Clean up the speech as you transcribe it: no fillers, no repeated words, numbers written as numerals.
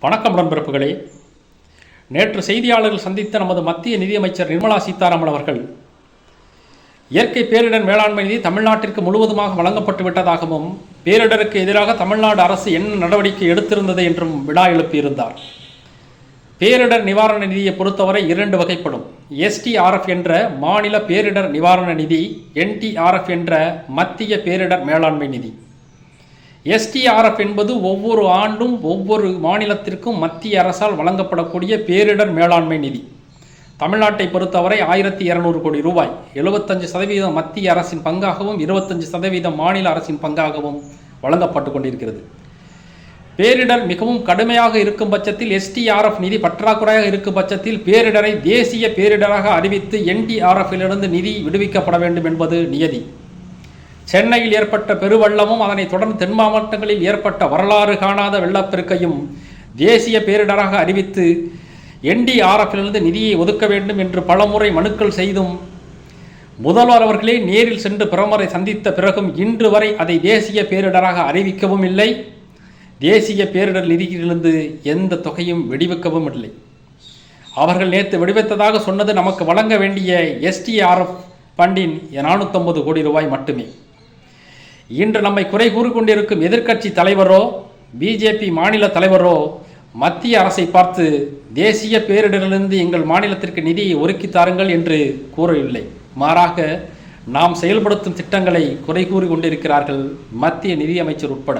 வணக்கம் உடன்பிறப்புகளே. நேற்று செய்தியாளர்கள் சந்தித்த நமது மத்திய நிதியமைச்சர் நிர்மலா சீதாராமன் அவர்கள் இயற்கை பேரிடர் மேலாண்மை நிதி தமிழ்நாட்டிற்கு முழுவதுமாக வழங்கப்பட்டு விட்டதாகவும் பேரிடருக்கு எதிராக தமிழ்நாடு அரசு என்ன நடவடிக்கை எடுத்திருந்தது என்றும் வினா எழுப்பியிருந்தார். பேரிடர் நிவாரண நிதியை பொறுத்தவரை இரண்டு வகைப்படும். எஸ்டிஆர்எஃப் என்ற மாநில பேரிடர் நிவாரண நிதி, என்டிஆர்எஃப் என்ற மத்திய பேரிடர் மேலாண்மை நிதி. எஸ்டிஆர்எஃப் என்பது ஒவ்வொரு ஆண்டும் ஒவ்வொரு மாநிலத்திற்கும் மத்திய அரசால் வழங்கப்படக்கூடிய பேரிடர் மேலாண்மை நிதி. தமிழ்நாட்டை பொறுத்தவரை 1200 கோடி ரூபாய், 75% மத்திய அரசின் பங்காகவும் 25% மாநில அரசின் பங்காகவும் வழங்கப்பட்டு கொண்டிருக்கிறது. பேரிடர் மிகவும் கடுமையாக இருக்கும் பட்சத்தில் எஸ்டிஆர்எஃப் நிதி பற்றாக்குறையாக இருக்கும் பட்சத்தில் பேரிடரை தேசிய பேரிடராக அறிவித்து என்டிஆர்எஃப்பிலிருந்து நிதி விடுவிக்கப்பட வேண்டும் என்பது நியதி. சென்னையில் ஏற்பட்ட பெருவெள்ளமும் அதனைத் தொடர்ந்து தென் மாவட்டங்களில் ஏற்பட்ட வரலாறு காணாத வெள்ளப்பெருக்கையும் தேசிய பேரிடராக அறிவித்து என்டிஆர்எஃப்பிலிருந்து நிதியை ஒதுக்க வேண்டும் என்று பலமுறை மனுக்கள் செய்தும் முதல்வர் அவர்களே நேரில் சென்று பிரதமரை சந்தித்த பிறகும் இன்று வரை அதை தேசிய பேரிடராக அறிவிக்கவும் இல்லை. தேசிய பேரிடர் நிதியிலிருந்து எந்த தொகையும் விடுவிக்கவும் இல்லை. அவர்கள் நேற்று விடுவித்ததாக சொன்னது நமக்கு வழங்க வேண்டிய எஸ்டிஆர்எஃப் ஃபண்டின் 450 கோடி ரூபாய் மட்டுமே. இன்று நம்மை குறை கூறிக்கொண்டிருக்கும் எதிர்க்கட்சி தலைவரோ பிஜேபி மாநில தலைவரோ மத்திய அரசை பார்த்து தேசிய பேரிடரிலிருந்து எங்கள் மாநிலத்திற்கு நிதியை ஒதுக்கி தாருங்கள் என்று கூறவில்லை. மாறாக நாம் செயல்படுத்தும் திட்டங்களை குறை கூறி கொண்டிருக்கிறார்கள் மத்திய நிதியமைச்சர் உட்பட.